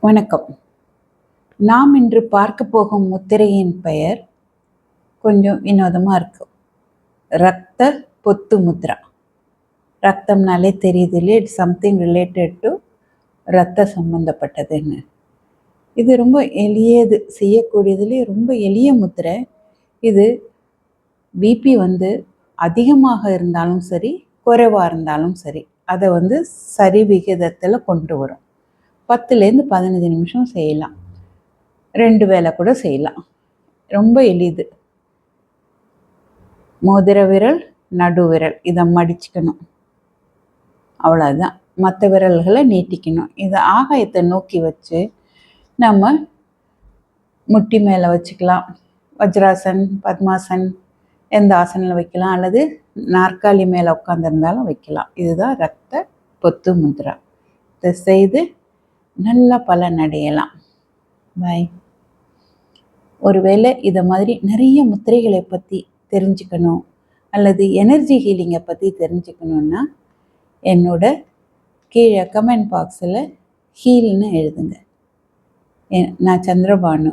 வணக்கம். நாம் இன்று பார்க்க போகும் முத்திரையின் பெயர் கொஞ்சம் வினோதமாக இருக்கும். ரத்த பொத்து முத்ரா. ரத்தம்னாலே தெரியுது இல்லையா, இட்ஸ் சம்திங் ரிலேட்டட் டு ரத்த சம்பந்தப்பட்டதுன்னு. இது ரொம்ப எளியது, செய்யக்கூடியதுலேயே ரொம்ப எளிய முத்திரை. இது பிபி அதிகமாக இருந்தாலும் சரி, குறைவாக இருந்தாலும் சரி, அதை சரி விகிதத்தில் கொண்டு வரும். 10லேருந்து 15 நிமிஷம் செய்யலாம். 2 வேளை கூட செய்யலாம். ரொம்ப எளிது. மோதிர விரல், நடு விரல் இதை மடிச்சுக்கணும், அவ்வளோதான். மற்ற விரல்களை நீட்டிக்கணும். இதை ஆகாயத்தை நோக்கி வச்சு நம்ம முட்டி மேலே வச்சுக்கலாம். வஜ்ராசன், பத்மாசன், எந்த ஆசனில் வைக்கலாம், அல்லது நாற்காலி மேலே உட்காந்துருந்தாலும் வைக்கலாம். இதுதான் ரத்த பொத்து முத்ரா. இதை செய்து நல்ல பலன் அடையலாம். பாய். ஒருவேளை இதை மாதிரி நிறைய முத்திரைகளை பற்றி தெரிஞ்சுக்கணும், அல்லது எனர்ஜி ஹீலிங்கை பற்றி தெரிஞ்சுக்கணுன்னா என்னோட கீழே கமெண்ட் பாக்ஸில் ஹீல்னு எழுதுங்க. நான் Chandrabhanu,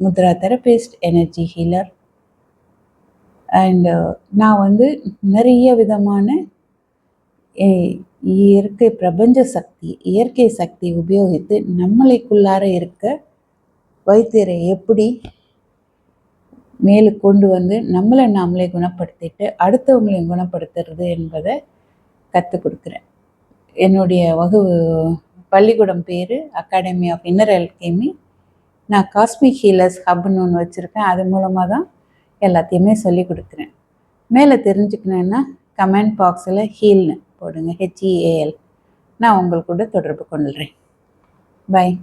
Mudra therapist, energy healer. And நான் நிறைய விதமான இயற்கை பிரபஞ்ச சக்தி, இயற்கை சக்தி உபயோகித்து நம்மளைக்குள்ளார இருக்க வைத்தியரை எப்படி மேலே கொண்டு நம்மளை நாமளே குணப்படுத்திட்டு அடுத்தவங்களையும் குணப்படுத்துறது என்பதை கற்றுக் கொடுக்குறேன். என்னுடைய பள்ளிக்கூடம் பேர் அகாடமி ஆஃப் இன்னர் அல்கெமி. நான் காஸ்மிக் ஹீலர்ஸ் ஹப்னு ஒன்று வச்சுருக்கேன். அது மூலமாக தான் எல்லாத்தையுமே சொல்லி கொடுக்குறேன். மேலே தெரிஞ்சுக்கணுன்னா கமெண்ட் பாக்ஸில் ஹீல்னு போடுங்க, HEAL. நான் உங்களுக்கு கூட தொடர்பு கொள்கிறேன். பாய்.